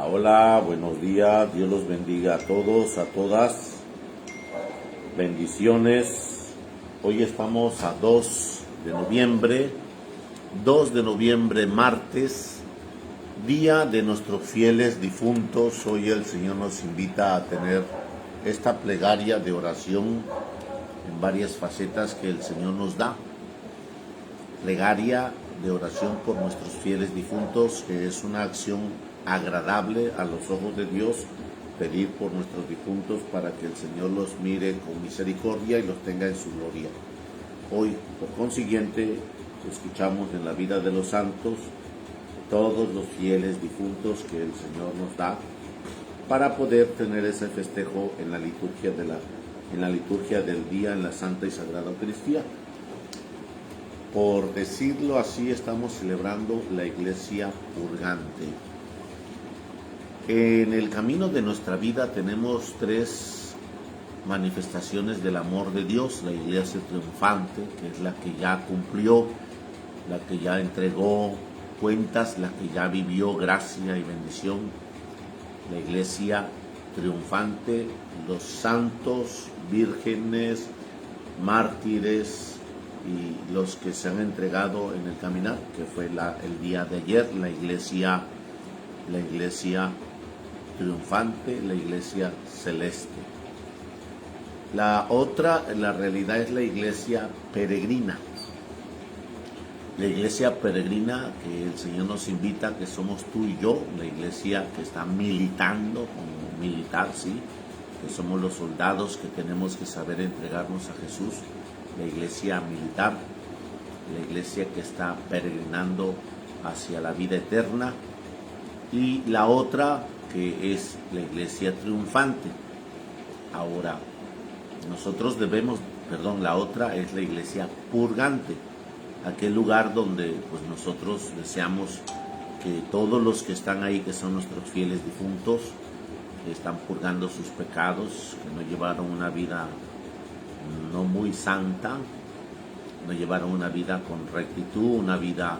Hola, hola, buenos días, Dios los bendiga a todos, a todas, bendiciones. Hoy estamos a 2 de noviembre, martes, día de nuestros fieles difuntos. Hoy el Señor nos invita a tener esta plegaria de oración en varias facetas que el Señor nos da. Plegaria de oración por nuestros fieles difuntos, que es una acción agradable a los ojos de Dios, pedir por nuestros difuntos para que el Señor los mire con misericordia y los tenga en su gloria. Hoy, por consiguiente, escuchamos en la vida de los santos todos los fieles difuntos que el Señor nos da para poder tener ese festejo en la liturgia del día, en la Santa y Sagrada Eucaristía. Por decirlo así, estamos celebrando la Iglesia purgante. En el camino de nuestra vida tenemos 3 manifestaciones del amor de Dios: la Iglesia triunfante, que es la que ya cumplió, la que ya entregó cuentas, la que ya vivió gracia y bendición. La Iglesia triunfante, los santos, vírgenes, mártires y los que se han entregado en el caminar, que fue el día de ayer, la iglesia triunfante, la iglesia celeste. La otra, la realidad, es la iglesia peregrina. La iglesia peregrina que el Señor nos invita, que somos tú y yo, la iglesia que está militando, como militar, sí, que somos los soldados que tenemos que saber entregarnos a Jesús. La iglesia militar, la iglesia que está peregrinando hacia la vida eterna, y la otra que es la iglesia triunfante. Ahora, la otra es la iglesia purgante, aquel lugar donde pues nosotros deseamos que todos los que están ahí, que son nuestros fieles difuntos, que están purgando sus pecados, que no llevaron una vida no muy santa, no llevaron una vida con rectitud, una vida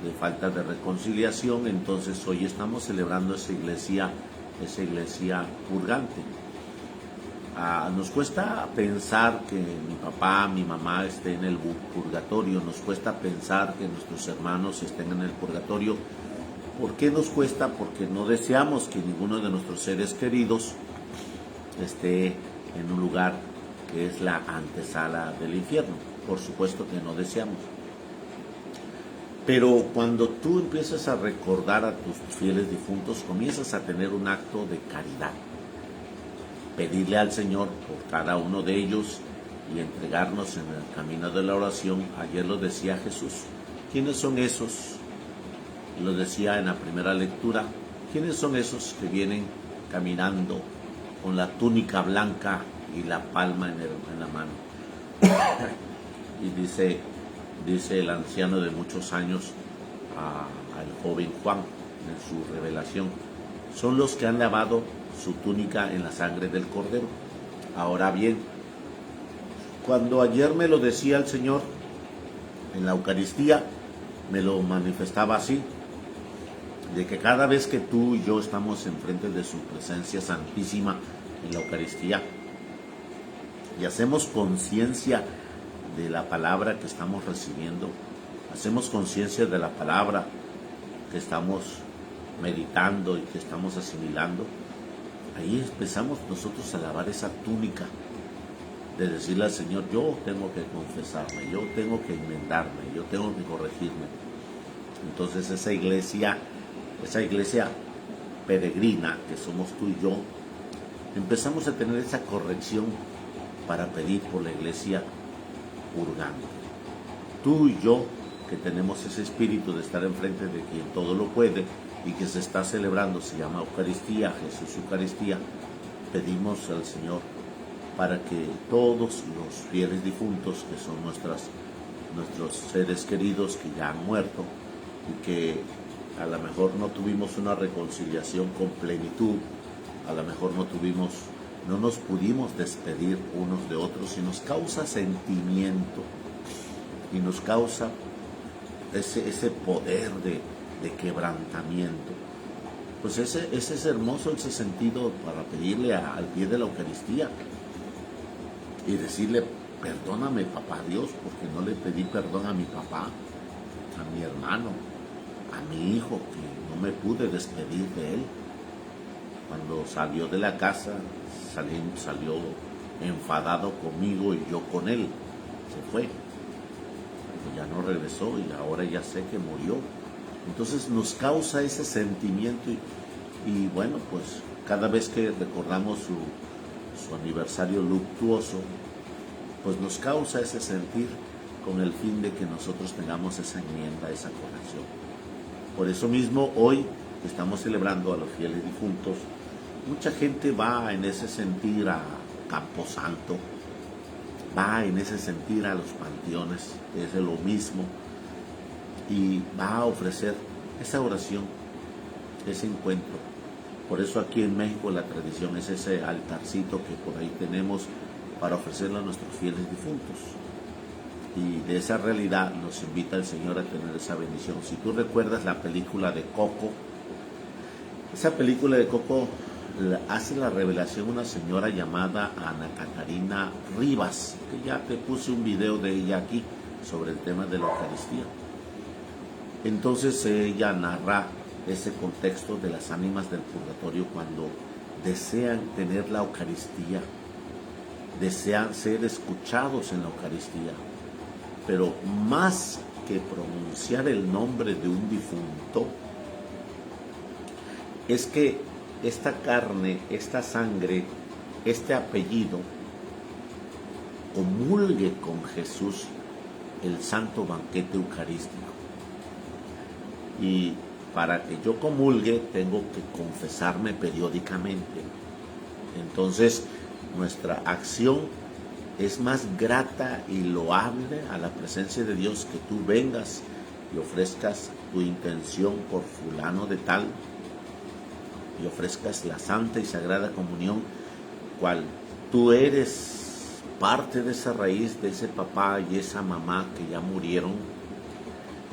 de falta de reconciliación. Entonces hoy estamos celebrando esa iglesia purgante. Nos cuesta pensar que mi papá, mi mamá esté en el purgatorio, nos cuesta pensar que nuestros hermanos estén en el purgatorio. ¿Por qué nos cuesta? Porque no deseamos que ninguno de nuestros seres queridos esté en un lugar que es la antesala del infierno. Por supuesto que no deseamos. Pero cuando tú empiezas a recordar a tus fieles difuntos, comienzas a tener un acto de caridad. Pedirle al Señor por cada uno de ellos y entregarnos en el camino de la oración. Ayer lo decía Jesús. ¿Quiénes son esos? Lo decía en la primera lectura. ¿Quiénes son esos que vienen caminando con la túnica blanca y la palma en la mano? Y dice el anciano de muchos años al joven Juan en su revelación: son los que han lavado su túnica en la sangre del Cordero. Ahora bien, cuando ayer me lo decía el Señor en la Eucaristía, me lo manifestaba así, de que cada vez que tú y yo estamos enfrente de su presencia santísima en la Eucaristía y hacemos conciencia de la palabra que estamos recibiendo, hacemos conciencia de la palabra que estamos meditando y que estamos asimilando, ahí empezamos nosotros a lavar esa túnica, de decirle al Señor: yo tengo que confesarme, yo tengo que enmendarme, yo tengo que corregirme. Entonces esa iglesia peregrina que somos tú y yo, empezamos a tener esa corrección para pedir por la iglesia purgante. Tú y yo, que tenemos ese espíritu de estar enfrente de quien todo lo puede y que se está celebrando, se llama Eucaristía, Jesús Eucaristía, pedimos al Señor para que todos los fieles difuntos, que son nuestros seres queridos que ya han muerto y que a lo mejor no tuvimos una reconciliación con plenitud, a lo mejor no nos pudimos despedir unos de otros, y nos causa sentimiento y nos causa ese poder de quebrantamiento. Pues ese es hermoso, ese sentido para pedirle al pie de la Eucaristía y decirle, perdóname papá Dios, porque no le pedí perdón a mi papá, a mi hermano, a mi hijo, que no me pude despedir de él. Cuando salió de la casa, salió enfadado conmigo y yo con él. Se fue. Ya no regresó y ahora ya sé que murió. Entonces nos causa ese sentimiento y bueno, pues cada vez que recordamos su aniversario luctuoso, pues nos causa ese sentir con el fin de que nosotros tengamos esa enmienda, esa corrección. Por eso mismo hoy estamos celebrando a los fieles difuntos. Mucha gente va en ese sentir a Camposanto, va en ese sentir a los panteones, es lo mismo, y va a ofrecer esa oración, ese encuentro. Por eso aquí en México la tradición es ese altarcito que por ahí tenemos para ofrecerlo a nuestros fieles difuntos. Y de esa realidad nos invita el Señor a tener esa bendición. Si tú recuerdas la película de Coco, esa película de Coco hace la revelación una señora llamada Ana Catarina Rivas, que ya te puse un video de ella aquí sobre el tema de la Eucaristía. Entonces ella narra ese contexto de las ánimas del purgatorio cuando desean tener la Eucaristía, desean ser escuchados en la Eucaristía, pero más que pronunciar el nombre de un difunto, es que esta carne, esta sangre, este apellido comulgue con Jesús el santo banquete eucarístico. Y para que yo comulgue tengo que confesarme periódicamente. Entonces nuestra acción es más grata y loable a la presencia de Dios que tú vengas y ofrezcas tu intención por fulano de tal, y ofrezcas la santa y sagrada comunión, cual tú eres parte de esa raíz, de ese papá y esa mamá que ya murieron,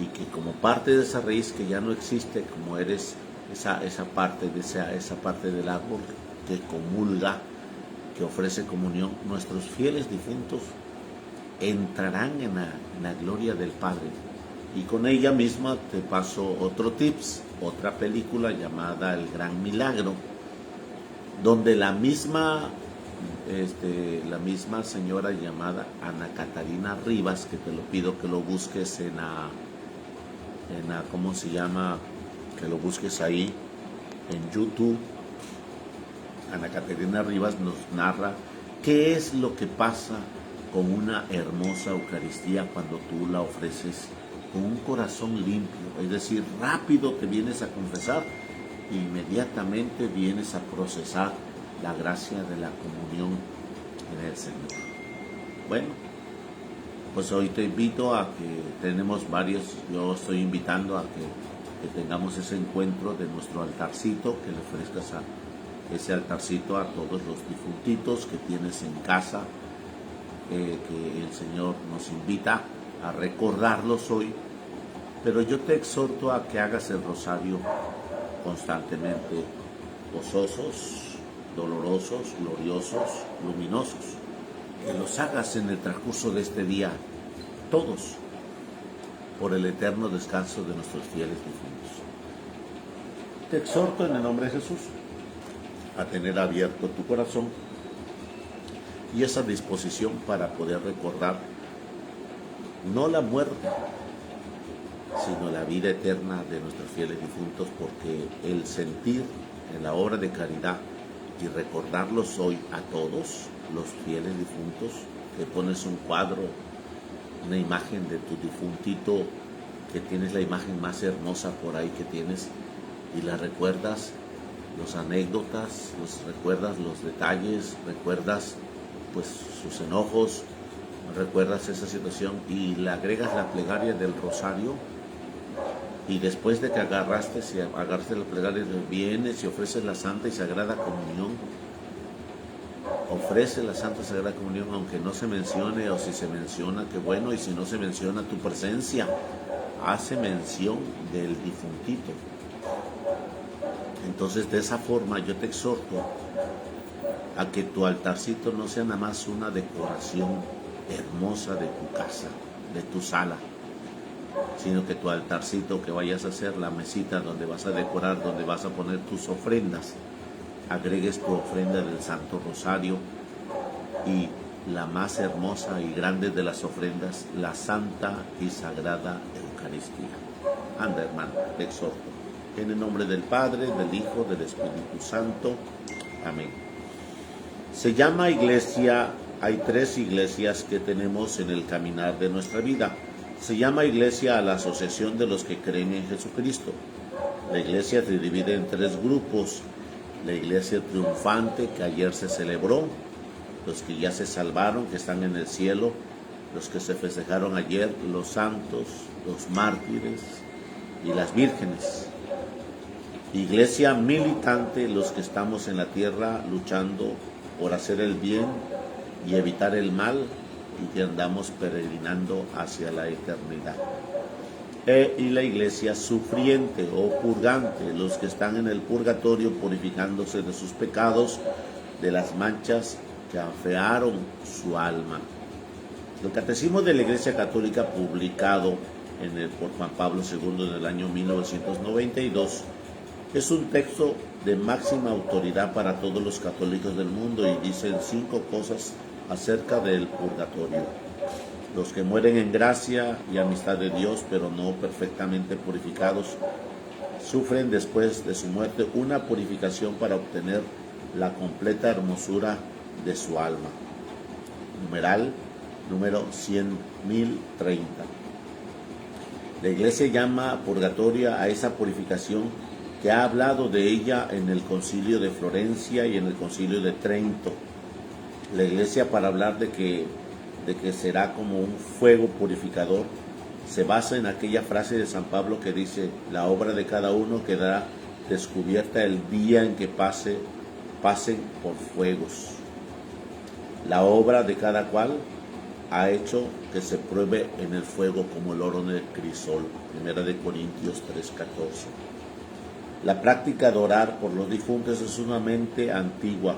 y que como parte de esa raíz que ya no existe, como eres esa parte de esa parte del árbol que comulga, que ofrece comunión, nuestros fieles difuntos entrarán en la gloria del Padre. Y con ella misma te paso otro tips, otra película llamada El Gran Milagro, donde la misma señora llamada Ana Catarina Rivas, que te lo pido que lo busques en la ¿cómo se llama? Que lo busques ahí en YouTube. Ana Catarina Rivas nos narra qué es lo que pasa con una hermosa Eucaristía cuando tú la ofreces con un corazón limpio, es decir, rápido te vienes a confesar e inmediatamente vienes a procesar la gracia de la comunión en el Señor. Bueno, pues hoy te invito a que tenemos varios, yo estoy invitando a que tengamos ese encuentro de nuestro altarcito, que le ofrezcas ese altarcito a todos los difuntitos que tienes en casa, que el Señor nos invita a recordarlos hoy, pero yo te exhorto a que hagas el rosario constantemente, gozosos, dolorosos, gloriosos, luminosos, que los hagas en el transcurso de este día, todos, por el eterno descanso de nuestros fieles difuntos. Te exhorto en el nombre de Jesús a tener abierto tu corazón y esa disposición para poder recordar no la muerte, sino la vida eterna de nuestros fieles difuntos, porque el sentir en la obra de caridad y recordarlos hoy a todos los fieles difuntos, que pones un cuadro, una imagen de tu difuntito, que tienes la imagen más hermosa por ahí que tienes, y la recuerdas, los anécdotas, recuerdas los detalles, recuerdas pues sus enojos, recuerdas esa situación y le agregas la plegaria del rosario, y después de que agarraste la plegaria, vienes y ofreces la Santa y Sagrada Comunión. Ofrece la Santa y Sagrada Comunión, aunque no se mencione, o si se menciona, qué bueno, y si no se menciona tu presencia, hace mención del difuntito. Entonces, de esa forma yo te exhorto a que tu altarcito no sea nada más una decoración hermosa de tu casa, de tu sala, sino que tu altarcito que vayas a hacer, la mesita donde vas a decorar, donde vas a poner tus ofrendas, agregues tu ofrenda del Santo Rosario y la más hermosa y grande de las ofrendas, la Santa y Sagrada Eucaristía. Anda, hermano, te exhorto. En el nombre del Padre, del Hijo, del Espíritu Santo. Amén. Se llama iglesia, hay 3 iglesias que tenemos en el caminar de nuestra vida. Se llama iglesia a la asociación de los que creen en Jesucristo. La iglesia se divide en 3 grupos. La iglesia triunfante que ayer se celebró, los que ya se salvaron, que están en el cielo, los que se festejaron ayer, los santos, los mártires y las vírgenes. Iglesia militante, los que estamos en la tierra luchando por hacer el bien y evitar el mal y que andamos peregrinando hacia la eternidad. Y la iglesia sufriente o purgante, los que están en el purgatorio purificándose de sus pecados, de las manchas que afearon su alma. El Catecismo de la Iglesia Católica, publicado por Juan Pablo II en el año 1992, es un texto de máxima autoridad para todos los católicos del mundo y dice 5 cosas acerca del purgatorio. Los que mueren en gracia y amistad de Dios, pero no perfectamente purificados, sufren después de su muerte una purificación para obtener la completa hermosura de su alma. Numeral número 100.030. La Iglesia llama purgatoria a esa purificación que ha hablado de ella en el Concilio de Florencia y en el Concilio de Trento. La Iglesia, para hablar de que será como un fuego purificador, se basa en aquella frase de San Pablo que dice: la obra de cada uno quedará descubierta el día en que pasen por fuegos. La obra de cada cual ha hecho que se pruebe en el fuego como el oro en el crisol. 1 Corintios 3:14. La práctica de orar por los difuntos es sumamente antigua.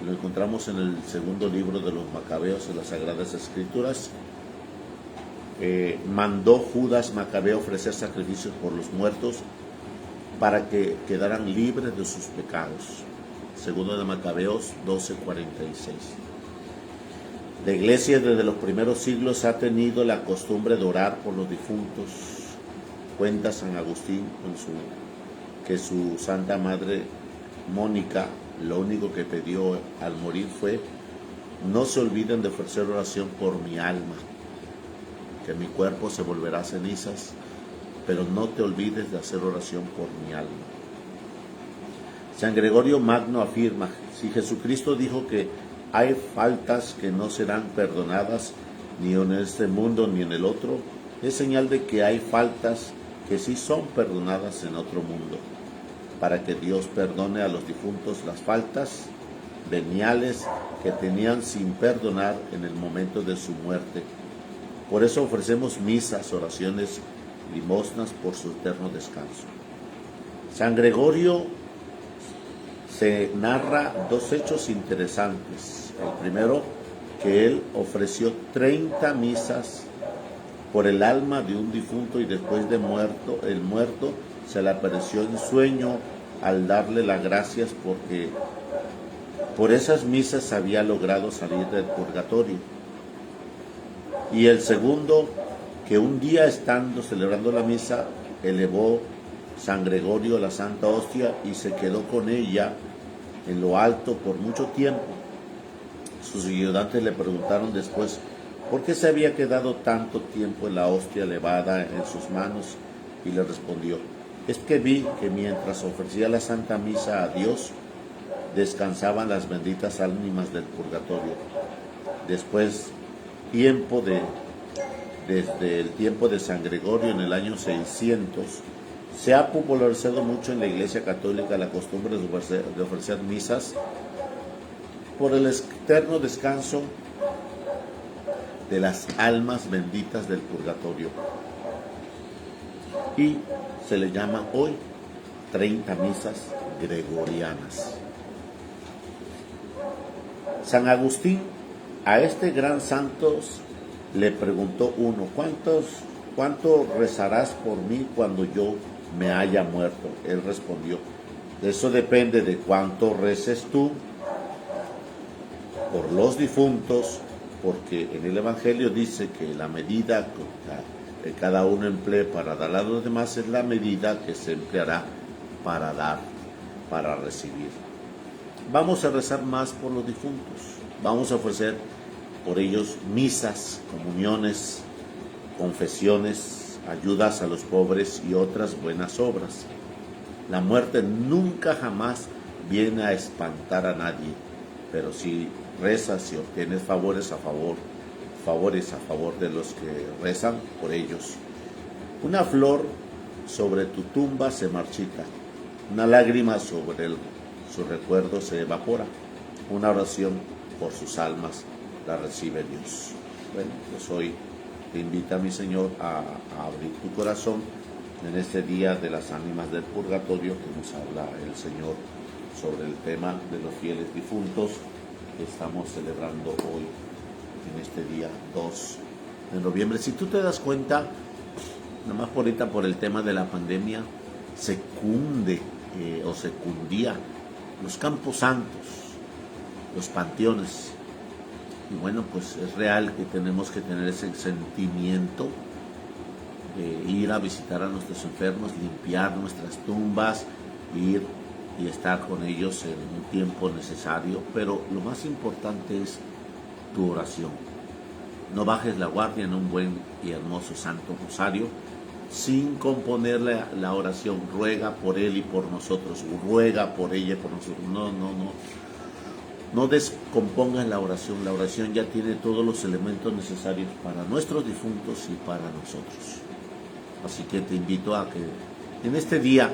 Lo encontramos en el segundo libro de los Macabeos, en las Sagradas Escrituras. Mandó Judas Macabeo ofrecer sacrificios por los muertos para que quedaran libres de sus pecados. Segundo de Macabeos 12:46. La Iglesia desde los primeros siglos ha tenido la costumbre de orar por los difuntos. Cuenta San Agustín que su Santa Madre Mónica lo único que pidió al morir fue: no se olviden de ofrecer oración por mi alma, que mi cuerpo se volverá cenizas, pero no te olvides de hacer oración por mi alma. San Gregorio Magno afirma: si Jesucristo dijo que hay faltas que no serán perdonadas ni en este mundo ni en el otro, es señal de que hay faltas que sí son perdonadas en otro mundo, para que Dios perdone a los difuntos las faltas veniales que tenían sin perdonar en el momento de su muerte. Por eso ofrecemos misas, oraciones, limosnas por su eterno descanso. San Gregorio se narra 2 hechos interesantes. El primero, que él ofreció 30 misas por el alma de un difunto y después de el muerto se le apareció en sueño al darle las gracias porque por esas misas había logrado salir del purgatorio. Y el segundo, que un día estando celebrando la misa, elevó San Gregorio la Santa Hostia y se quedó con ella en lo alto por mucho tiempo. Sus ayudantes le preguntaron después por qué se había quedado tanto tiempo en la hostia elevada en sus manos, y le respondió: es que vi que mientras ofrecía la Santa Misa a Dios, descansaban las benditas ánimas del purgatorio. Después, desde el tiempo de San Gregorio, en el año 600, se ha popularizado mucho en la Iglesia Católica la costumbre de ofrecer misas por el eterno descanso de las almas benditas del purgatorio. Y se le llama hoy 30 misas gregorianas. San Agustín, a este gran santo le preguntó uno: ¿cuánto rezarás por mí cuando yo me haya muerto? Él respondió: eso depende de cuánto reces tú por los difuntos, porque en el Evangelio dice que la medida que cada uno emplee para dar a los demás es la medida que se empleará para dar, para recibir. Vamos a rezar más por los difuntos, vamos a ofrecer por ellos misas, comuniones, confesiones, ayudas a los pobres y otras buenas obras. La muerte nunca jamás viene a espantar a nadie, pero si rezas y obtienes favores a favor de los que rezan por ellos. Una flor sobre tu tumba se marchita, una lágrima sobre su recuerdo se evapora, una oración por sus almas la recibe Dios. Bueno, pues hoy te invita mi Señor a abrir tu corazón en este día de las ánimas del purgatorio que nos habla el Señor sobre el tema de los fieles difuntos que estamos celebrando hoy en este día 2 de noviembre. Si tú te das cuenta, nada más por el tema de la pandemia, se cundía los campos santos, los panteones. Y bueno, pues es real que tenemos que tener ese sentimiento de ir a visitar a nuestros enfermos, limpiar nuestras tumbas, ir y estar con ellos en un tiempo necesario, pero lo más importante es tu oración. No bajes la guardia en un buen y hermoso Santo Rosario sin componer la oración. Ruega por él y por nosotros, ruega por ella y por nosotros. No descompongas la oración ya tiene todos los elementos necesarios para nuestros difuntos y para nosotros. Así que te invito a que en este día,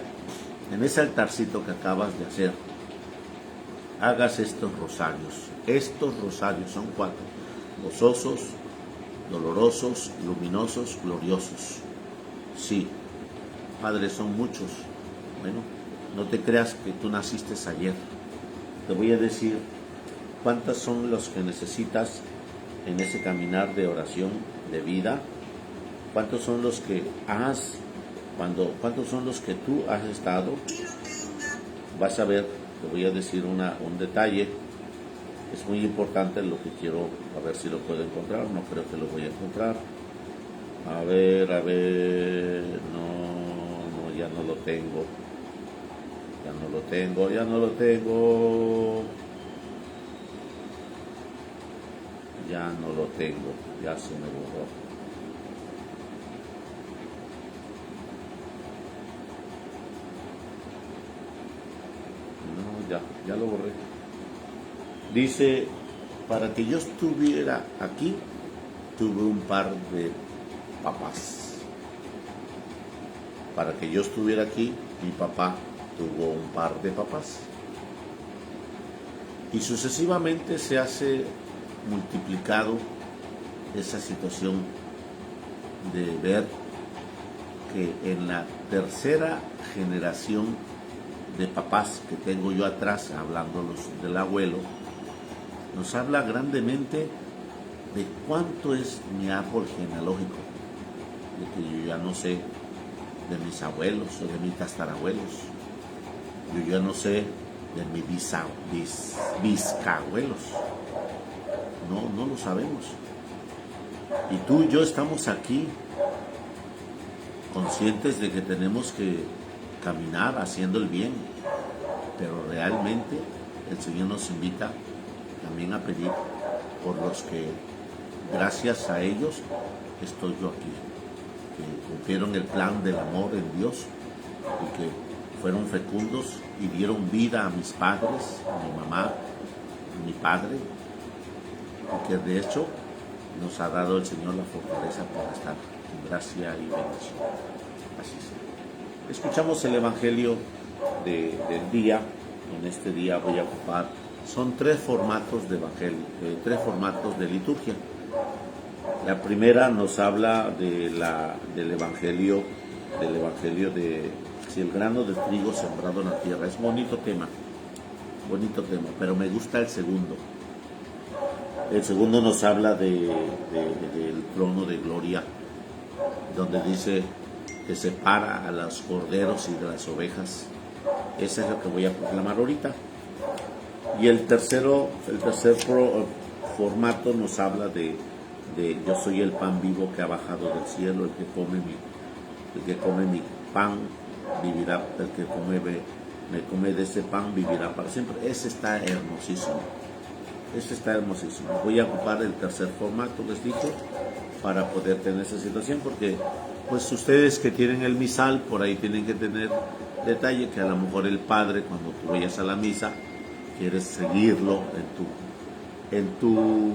en ese altarcito que acabas de hacer, hagas estos rosarios. Estos rosarios son 4: gozosos, dolorosos, luminosos, gloriosos. Sí, Padre, son muchos. Bueno, no te creas que tú naciste ayer. Te voy a decir cuántas son los que necesitas en ese caminar de oración, de vida. ¿Cuántos son los que cuántos son los que tú has estado? Vas a ver, te voy a decir un detalle. Es muy importante lo que quiero, a ver si lo puedo encontrar. No creo que lo voy a encontrar. A ver, no, ya no lo tengo. Ya no lo tengo. Ya se me borró. No, ya lo borré. Dice: para que yo estuviera aquí, tuve un par de papás. Para que yo estuviera aquí, mi papá tuvo un par de papás. Y sucesivamente se hace multiplicado esa situación de ver que en la tercera generación de papás que tengo yo atrás, hablándolos del abuelo, nos habla grandemente de cuánto es mi árbol genealógico, de que yo ya no sé de mis abuelos o de mis tatarabuelos, yo ya no sé de mis bisabuelos, no lo sabemos. Y tú y yo estamos aquí conscientes de que tenemos que caminar haciendo el bien, pero realmente el Señor nos invita también a pedir por los que gracias a ellos estoy yo aquí, que cumplieron el plan del amor en Dios y que fueron fecundos y dieron vida a mis padres, a mi mamá, a mi padre, y que de hecho nos ha dado el Señor la fortaleza para estar en gracia y bendición. Así es. Escuchamos el Evangelio del día. En este día voy a ocupar, son 3 formatos de Evangelio, 3 formatos de liturgia. La primera nos habla del Evangelio de si el grano de trigo sembrado en la tierra. Es bonito tema, pero me gusta el segundo. El segundo nos habla del trono de gloria, donde dice que separa a los corderos y de las ovejas. Ese es lo que voy a proclamar ahorita. Y el tercer formato nos habla de yo soy el pan vivo que ha bajado del cielo, el que come mi pan vivirá, el que me come de ese pan vivirá para siempre. Ese está hermosísimo. Voy a ocupar el tercer formato, les digo, para poder tener esa situación, porque pues ustedes que tienen el misal, por ahí tienen que tener detalle que a lo mejor el padre, cuando tú vayas a la misa, quieres seguirlo en tu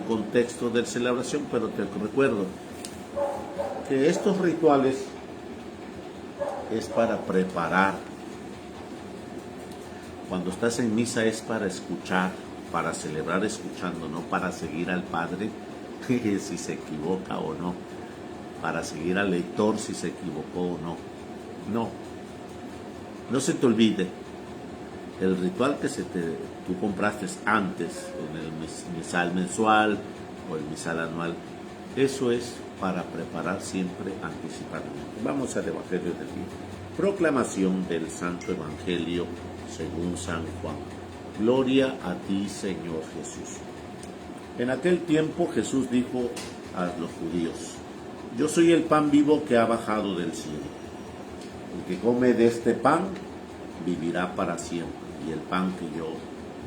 contexto de celebración, pero te recuerdo que estos rituales es para preparar. Cuando estás en misa es para escuchar, para celebrar escuchando, no para seguir al Padre si se equivoca o no, para seguir al lector si se equivocó o no. No se te olvide, el ritual que tú compraste antes, en el misal mensual o el misal anual, eso es para preparar siempre anticipadamente. Vamos al Evangelio del día. Proclamación del Santo Evangelio según San Juan. Gloria a ti, Señor Jesús. En aquel tiempo Jesús dijo a los judíos: yo soy el pan vivo que ha bajado del cielo. El que come de este pan vivirá para siempre. Y el pan que yo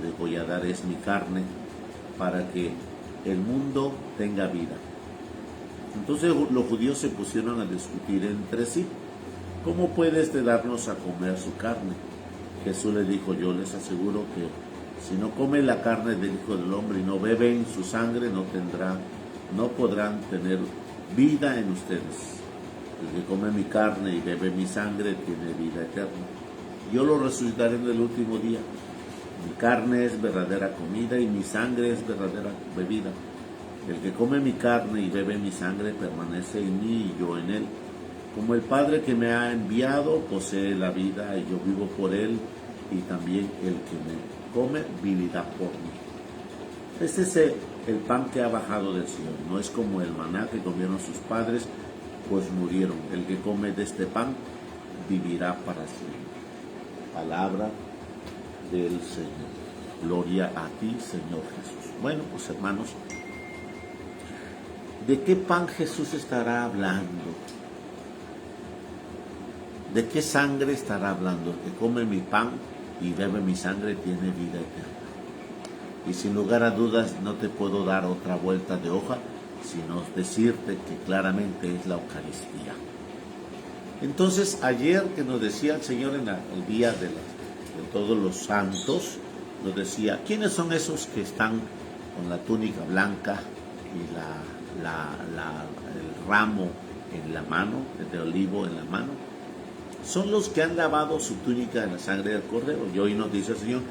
les voy a dar es mi carne, para que el mundo tenga vida. Entonces los judíos se pusieron a discutir entre sí: ¿cómo puede darnos a comer su carne? Jesús les dijo: yo les aseguro que si no comen la carne del Hijo del Hombre y no beben su sangre, no podrán tener vida en ustedes. El que come mi carne y bebe mi sangre tiene vida eterna. Yo lo resucitaré en el último día. Mi carne es verdadera comida y mi sangre es verdadera bebida. El que come mi carne y bebe mi sangre permanece en mí y yo en él. Como el Padre que me ha enviado posee la vida y yo vivo por él, y también el que me come vivirá por mí. Este es el pan que ha bajado del cielo. No es como el maná que comieron sus padres, pues murieron. El que come de este pan vivirá para siempre. Palabra del Señor. Gloria a ti, Señor Jesús. Bueno, pues hermanos, ¿de qué pan Jesús estará hablando? ¿De qué sangre estará hablando? El que come mi pan y bebe mi sangre tiene vida eterna. Y sin lugar a dudas no te puedo dar otra vuelta de hoja, sino decirte que claramente es la Eucaristía. Entonces, ayer que nos decía el Señor en el día de todos los santos, nos decía: ¿quiénes son esos que están con la túnica blanca y el ramo en la mano, de olivo en la mano? Son los que han lavado su túnica en la sangre del Cordero. Y hoy nos dice el Señor: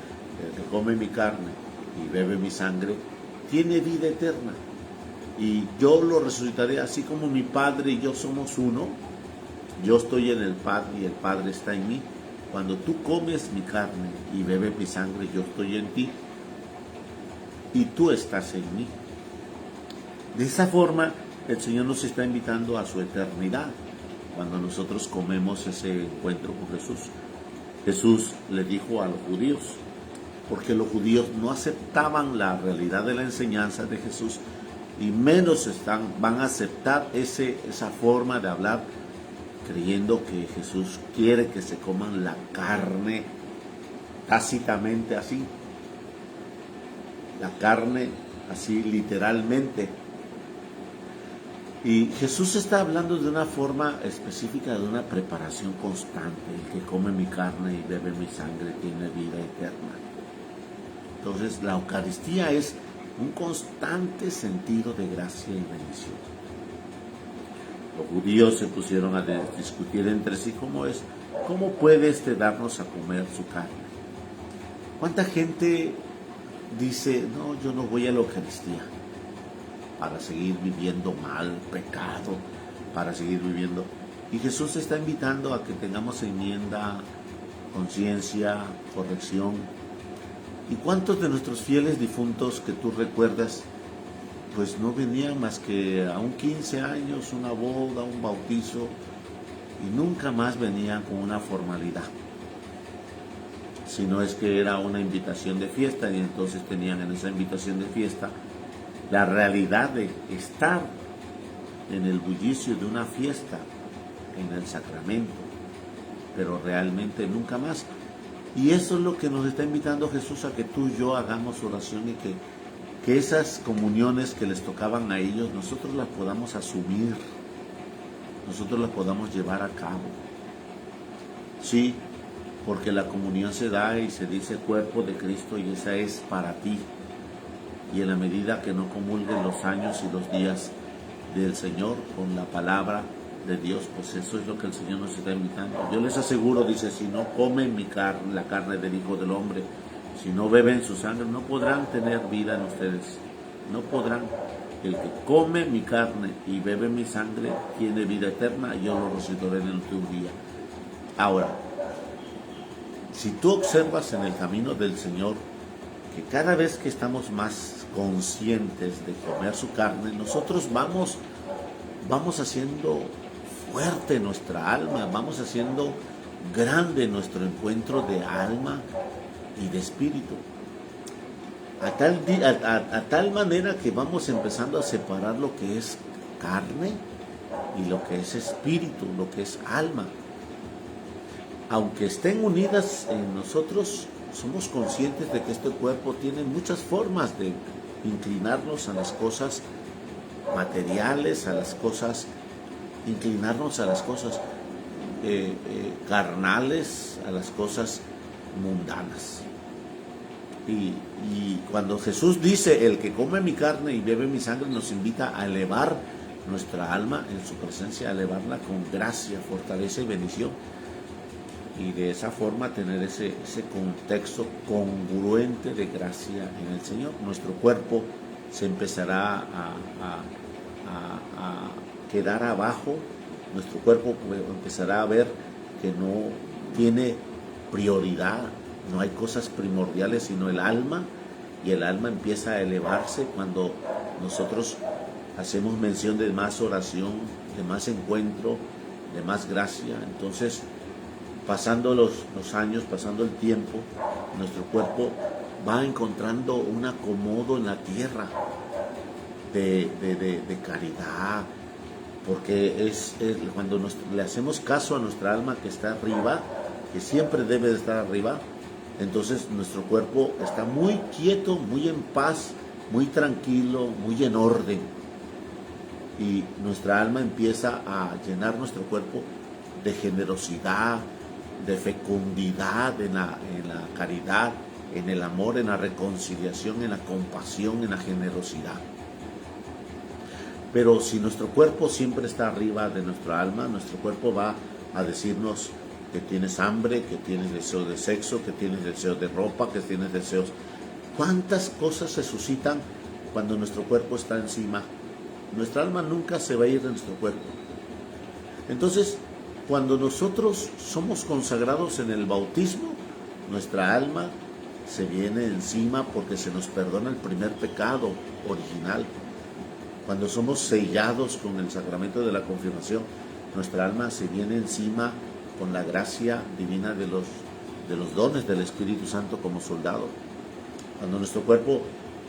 el que come mi carne y bebe mi sangre tiene vida eterna, y yo lo resucitaré. Así como mi Padre y yo somos uno, yo estoy en el Padre y el Padre está en mí. Cuando tú comes mi carne y bebes mi sangre, yo estoy en ti y tú estás en mí. De esa forma el Señor nos está invitando a su eternidad cuando nosotros comemos ese encuentro con Jesús. Jesús le dijo a los judíos, porque los judíos no aceptaban la realidad de la enseñanza de Jesús, y menos van a aceptar esa forma de hablar, creyendo que Jesús quiere que se coman la carne tácitamente así, la carne así literalmente. Y Jesús está hablando de una forma específica, de una preparación constante. El que come mi carne y bebe mi sangre tiene vida eterna. Entonces la Eucaristía es un constante sentido de gracia y bendición. Los judíos se pusieron a discutir entre sí cómo puede darnos a comer su carne. ¿Cuánta gente dice: no, yo no voy a la Eucaristía para seguir viviendo mal, pecado, para seguir viviendo? Y Jesús está invitando a que tengamos enmienda, conciencia, corrección. ¿Y cuántos de nuestros fieles difuntos que tú recuerdas, pues no venían más que a un 15 años, una boda, un bautizo, y nunca más venían con una formalidad? Si no es que era una invitación de fiesta, y entonces tenían en esa invitación de fiesta la realidad de estar en el bullicio de una fiesta, en el sacramento, pero realmente nunca más. Y eso es lo que nos está invitando Jesús, a que tú y yo hagamos oración, y que esas comuniones que les tocaban a ellos, nosotros las podamos asumir, nosotros las podamos llevar a cabo. Sí, porque la comunión se da y se dice cuerpo de Cristo, y esa es para ti. Y en la medida que no comulguen los años y los días del Señor con la palabra de Dios, pues eso es lo que el Señor nos está invitando. Yo les aseguro, dice, si no comen mi carne, la carne del Hijo del Hombre, si no beben su sangre, no podrán tener vida en ustedes. No podrán. El que come mi carne y bebe mi sangre tiene vida eterna, y yo lo resucitaré en el último día. Ahora, si tú observas en el camino del Señor que cada vez que estamos más conscientes de comer su carne, nosotros vamos haciendo fuerte nuestra alma, vamos haciendo grande nuestro encuentro de alma y de espíritu, a tal manera que vamos empezando a separar lo que es carne y lo que es espíritu, lo que es alma. Aunque estén unidas en nosotros, somos conscientes de que este cuerpo tiene muchas formas de inclinarnos a las cosas materiales, inclinarnos a las cosas carnales, a las cosas mundanas. Y cuando Jesús dice, el que come mi carne y bebe mi sangre, nos invita a elevar nuestra alma en su presencia, a elevarla con gracia, fortaleza y bendición. Y de esa forma tener ese contexto congruente de gracia en el Señor. Nuestro cuerpo se empezará a quedar abajo, nuestro cuerpo empezará a ver que no tiene prioridad, no hay cosas primordiales, sino el alma, y el alma empieza a elevarse cuando nosotros hacemos mención de más oración, de más encuentro, de más gracia. Entonces, pasando los años, pasando el tiempo, nuestro cuerpo va encontrando un acomodo en la tierra de caridad, porque es cuando le hacemos caso a nuestra alma que está arriba, que siempre debe de estar arriba, entonces nuestro cuerpo está muy quieto, muy en paz, muy tranquilo, muy en orden, y nuestra alma empieza a llenar nuestro cuerpo de generosidad, de fecundidad en la caridad, en el amor, en la reconciliación, en la compasión, en la generosidad. Pero si nuestro cuerpo siempre está arriba de nuestra alma, nuestro cuerpo va a decirnos que tienes hambre, que tienes deseo de sexo, que tienes deseo de ropa, que tienes deseos. ¿Cuántas cosas se suscitan cuando nuestro cuerpo está encima? Nuestra alma nunca se va a ir de nuestro cuerpo. Entonces, cuando nosotros somos consagrados en el bautismo, nuestra alma se viene encima porque se nos perdona el primer pecado original. Cuando somos sellados con el sacramento de la confirmación, nuestra alma se viene encima con la gracia divina de los dones del Espíritu Santo como soldado. Cuando nuestro cuerpo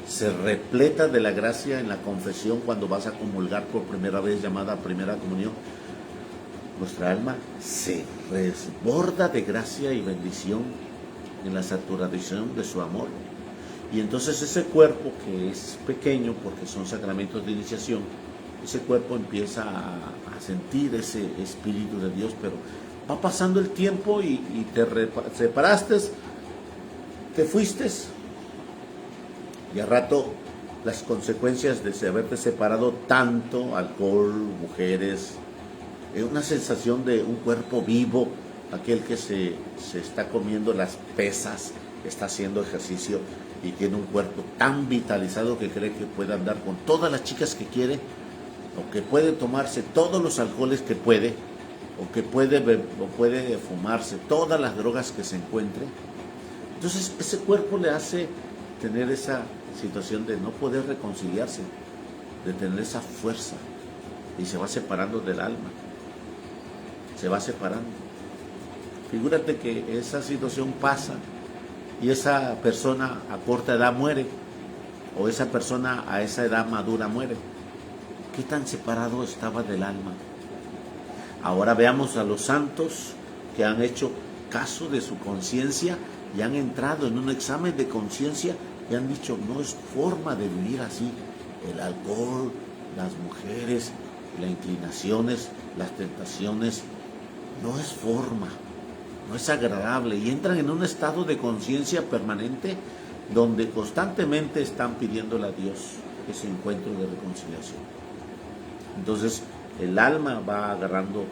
se repleta de la gracia en la confesión, cuando vas a comulgar por primera vez, llamada primera comunión, nuestra alma se desborda de gracia y bendición en la saturación de su amor. Y entonces ese cuerpo, que es pequeño porque son sacramentos de iniciación, ese cuerpo empieza a sentir ese Espíritu de Dios, pero va pasando el tiempo y te separaste, te fuiste, y a rato las consecuencias de haberte separado tanto, alcohol, mujeres, una sensación de un cuerpo vivo, aquel que se está comiendo las pesas, está haciendo ejercicio y tiene un cuerpo tan vitalizado que cree que puede andar con todas las chicas que quiere, o que puede tomarse todos los alcoholes que puede, o que puede fumarse todas las drogas que se encuentre. Entonces ese cuerpo le hace tener esa situación de no poder reconciliarse, de tener esa fuerza, y se va separando del alma, se va separando. Figúrate que esa situación pasa y esa persona a corta edad muere, o esa persona a esa edad madura muere. ¿Qué tan separado estaba del alma? Ahora veamos a los santos que han hecho caso de su conciencia y han entrado en un examen de conciencia y han dicho, no es forma de vivir así. El alcohol, las mujeres, las inclinaciones, las tentaciones, no es forma, no es agradable. Y entran en un estado de conciencia permanente donde constantemente están pidiéndole a Dios ese encuentro de reconciliación. Entonces el alma va agarrando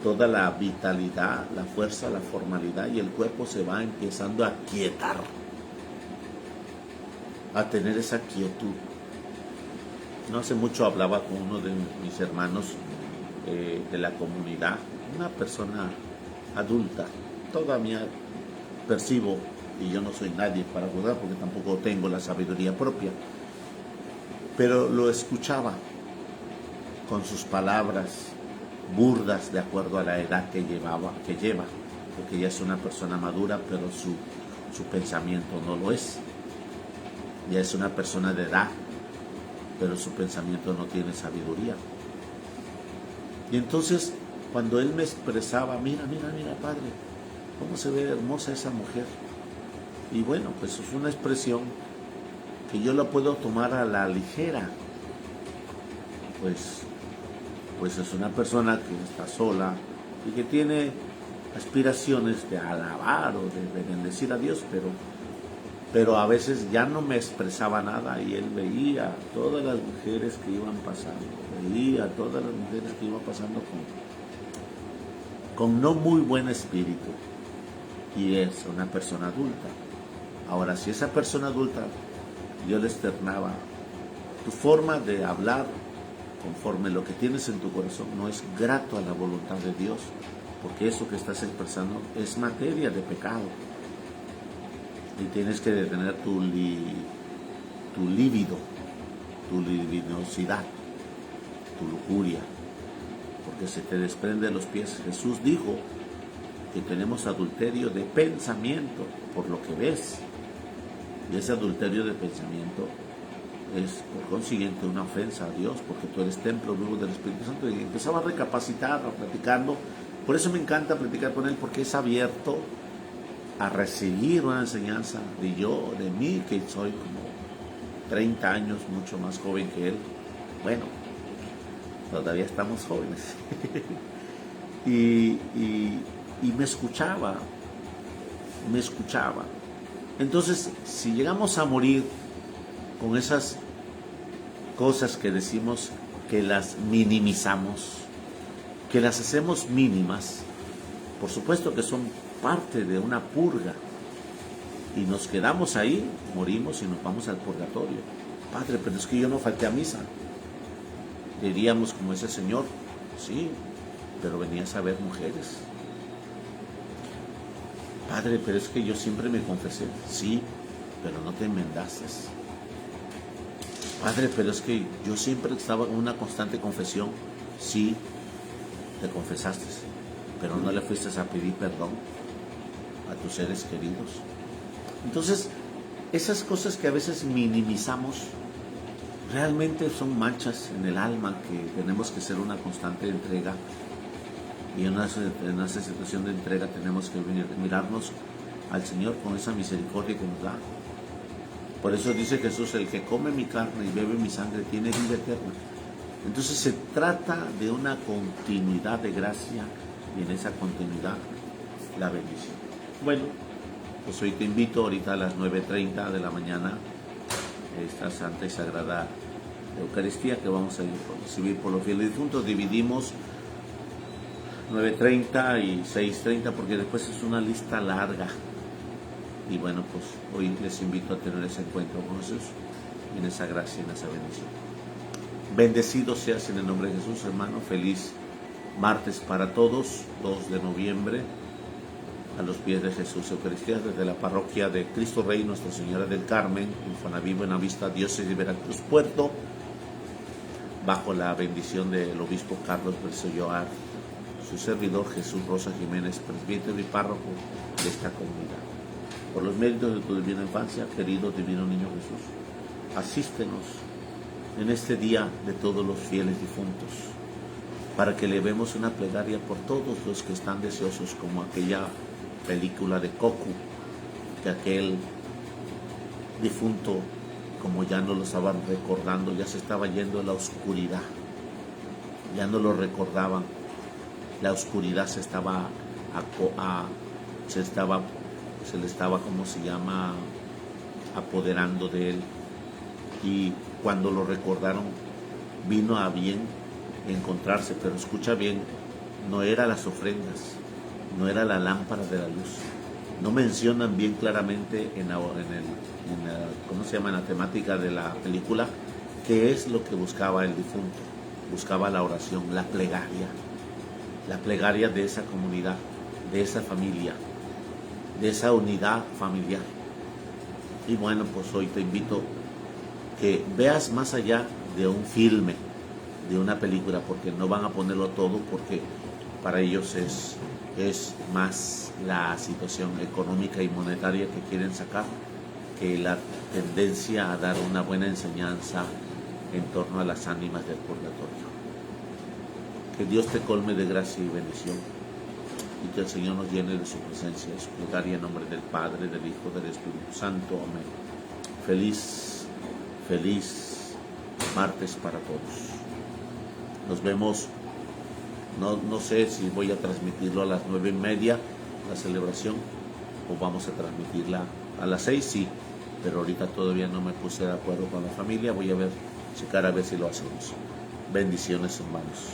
toda la vitalidad, la fuerza, la formalidad, y el cuerpo se va empezando a quietar, a tener esa quietud. No hace mucho hablaba con uno de mis hermanos de la comunidad, una persona adulta. Todavía percibo, y yo no soy nadie para juzgar porque tampoco tengo la sabiduría propia, pero lo escuchaba con sus palabras burdas de acuerdo a la edad que lleva, porque ya es una persona madura, pero su pensamiento no lo es. Ya es una persona de edad, pero su pensamiento no tiene sabiduría. Y entonces, cuando él me expresaba, mira, padre, cómo se ve hermosa esa mujer. Y bueno, pues es una expresión que yo la puedo tomar a la ligera. Pues es una persona que está sola y que tiene aspiraciones de alabar o de bendecir a Dios, pero a veces ya no me expresaba nada, y él veía todas las mujeres que iban pasando, con no muy buen espíritu, y es una persona adulta. Ahora, si esa persona adulta, yo le externaba, tu forma de hablar conforme lo que tienes en tu corazón no es grato a la voluntad de Dios, porque eso que estás expresando es materia de pecado, y tienes que detener tu líbido, tu libidinosidad, tu lujuria, porque se te desprende de los pies. Jesús dijo que tenemos adulterio de pensamiento por lo que ves, y ese adulterio de pensamiento es por consiguiente una ofensa a Dios, porque tú eres templo vivo del Espíritu Santo. Y empezaba a recapacitar, a platicando. Por eso me encanta platicar con él, porque es abierto a recibir una enseñanza de mí, que soy como 30 años mucho más joven que él. Bueno, todavía estamos jóvenes. y me escuchaba. Entonces, si llegamos a morir con esas cosas que decimos que las minimizamos, que las hacemos mínimas, por supuesto que son parte de una purga, y nos quedamos ahí, morimos y nos vamos al purgatorio. Padre, pero es que yo no falté a misa. Diríamos como ese señor, sí, pero venías a ver mujeres. Padre, pero es que yo siempre me confesé. Sí, pero no te enmendaste. Padre, pero es que yo siempre estaba en una constante confesión. Sí, te confesaste, pero no le fuiste a pedir perdón a tus seres queridos. Entonces, esas cosas que a veces minimizamos realmente son manchas en el alma, que tenemos que hacer una constante entrega, y en una situación de entrega tenemos que mirarnos al Señor con esa misericordia que nos da. Por eso dice Jesús, el que come mi carne y bebe mi sangre tiene vida eterna. Entonces se trata de una continuidad de gracia, y en esa continuidad la bendición. Bueno, pues hoy te invito ahorita a las 9:30 de la mañana, esta santa y sagrada Eucaristía que vamos a recibir por los fieles difuntos. Dividimos 9:30 y 6:30 porque después es una lista larga. Y bueno, pues hoy les invito a tener ese encuentro con Jesús, en esa gracia y en esa bendición. Bendecido seas en el nombre de Jesús, hermano. Feliz Martes para todos, 2 de noviembre, a los pies de Jesús Eucaristía, desde la parroquia de Cristo Rey, Nuestra Señora del Carmen, Infonavit Buenavista, Diócesis de Veracruz, Puerto, bajo la bendición del obispo Carlos Berzoyoar, su servidor Jesús Rosa Jiménez, presbítero y párroco de esta comunidad. Por los méritos de tu divina infancia, querido divino niño Jesús, asístenos en este día de todos los fieles difuntos, para que elevemos una plegaria por todos los que están deseosos, como aquella película de Coco, que aquel difunto, como ya no lo estaban recordando, ya se estaba yendo a la oscuridad, ya no lo recordaban, la oscuridad se le estaba, ¿cómo se llama?, apoderando de él, y cuando lo recordaron, vino a bien encontrarse, pero escucha bien, no era las ofrendas, no era la lámpara de la luz. No mencionan bien claramente ¿cómo se llama?, en la temática de la película, qué es lo que buscaba el difunto. Buscaba la oración, la plegaria de esa comunidad, de esa familia, de esa unidad familiar. Y bueno, pues hoy te invito que veas más allá de un filme, de una película, porque no van a ponerlo todo, porque para ellos es más la situación económica y monetaria que quieren sacar, que la tendencia a dar una buena enseñanza en torno a las ánimas del purgatorio. Que Dios te colme de gracia y bendición, y que el Señor nos llene de su presencia, de su plegaria, en nombre del Padre, del Hijo, del Espíritu Santo. Amén. Feliz martes para todos. Nos vemos, no sé si voy a transmitirlo a las 9:30, la celebración, o vamos a transmitirla a las 6, sí, pero ahorita todavía no me puse de acuerdo con la familia. Voy a checar a ver si lo hacemos. Bendiciones, hermanos.